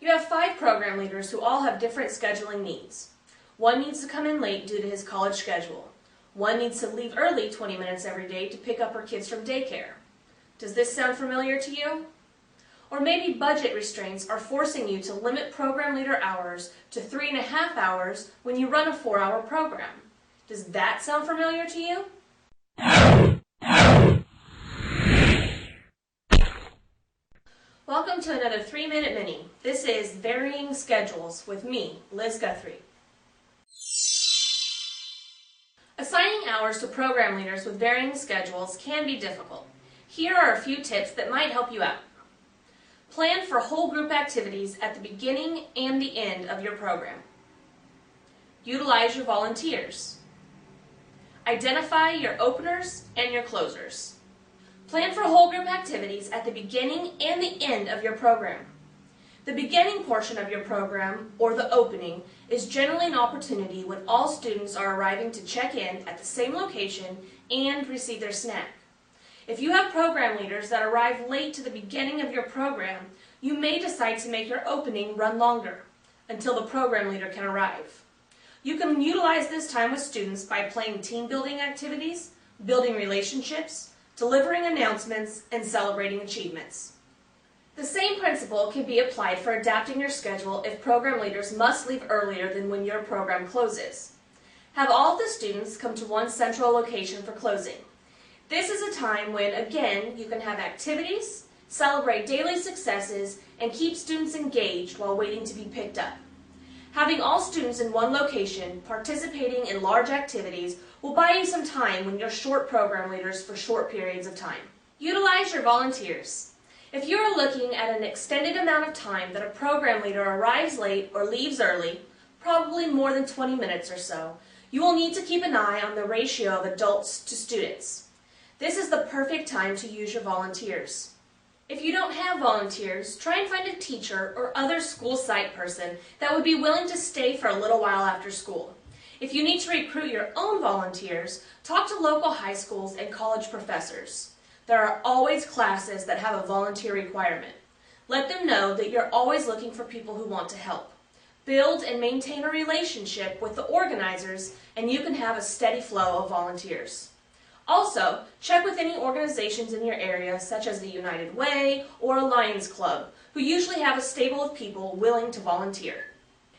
You have 5 program leaders who all have different scheduling needs. One needs to come in late due to his college schedule. One needs to leave early 20 minutes every day to pick up her kids from daycare. Does this sound familiar to you? Or maybe budget restraints are forcing you to limit program leader hours to 3.5 hours when you run a 4-hour program. Does that sound familiar to you? Welcome to another 3-Minute Mini. This is Varying Schedules with me, Liz Guthrie. Assigning hours to program leaders with varying schedules can be difficult. Here are a few tips that might help you out. Plan for whole group activities at the beginning and the end of your program. Utilize your volunteers. Identify your openers and your closers. Plan for whole group activities at the beginning and the end of your program. The beginning portion of your program, or the opening, is generally an opportunity when all students are arriving to check in at the same location and receive their snack. If you have program leaders that arrive late to the beginning of your program, you may decide to make your opening run longer, until the program leader can arrive. You can utilize this time with students by playing team building activities, building relationships, delivering announcements, and celebrating achievements. The same principle can be applied for adapting your schedule if program leaders must leave earlier than when your program closes. Have all of the students come to one central location for closing. This is a time when, again, you can have activities, celebrate daily successes, and keep students engaged while waiting to be picked up. Having all students in one location participating in large activities will buy you some time when you're short program leaders for short periods of time. Utilize your volunteers. If you are looking at an extended amount of time that a program leader arrives late or leaves early, probably more than 20 minutes or so, you will need to keep an eye on the ratio of adults to students. This is the perfect time to use your volunteers. If you don't have volunteers, try and find a teacher or other school site person that would be willing to stay for a little while after school. If you need to recruit your own volunteers, talk to local high schools and college professors. There are always classes that have a volunteer requirement. Let them know that you're always looking for people who want to help. Build and maintain a relationship with the organizers, and you can have a steady flow of volunteers. Also, check with any organizations in your area, such as the United Way or a Lions Club, who usually have a stable of people willing to volunteer.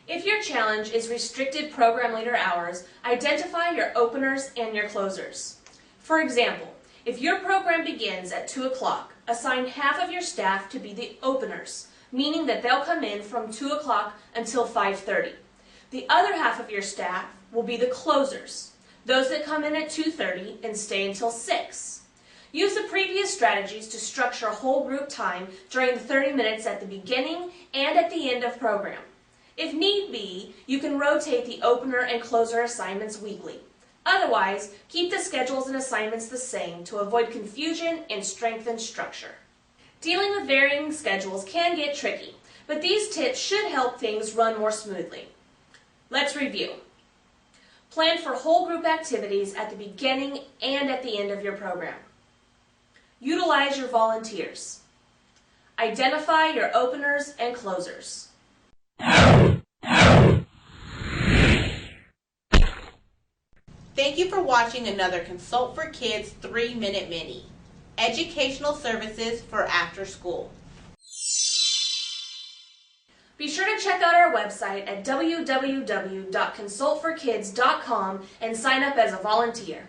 If your challenge is restricted program leader hours, identify your openers and your closers. For example, if your program begins at 2 o'clock, assign half of your staff to be the openers, meaning that they'll come in from 2 o'clock until 5:30. The other half of your staff will be the closers, those that come in at 2:30 and stay until 6. Use the previous strategies to structure whole group time during the 30 minutes at the beginning and at the end of program. If need be, you can rotate the opener and closer assignments weekly. Otherwise, keep the schedules and assignments the same to avoid confusion and strengthen structure. Dealing with varying schedules can get tricky, but these tips should help things run more smoothly. Let's review. Plan for whole group activities at the beginning and at the end of your program. Utilize your volunteers. Identify your openers and closers. Thank you for watching another Consult for Kids 3-Minute Mini. Educational services for after school. Be sure to check out our website at www.consultforkids.com and sign up as a volunteer.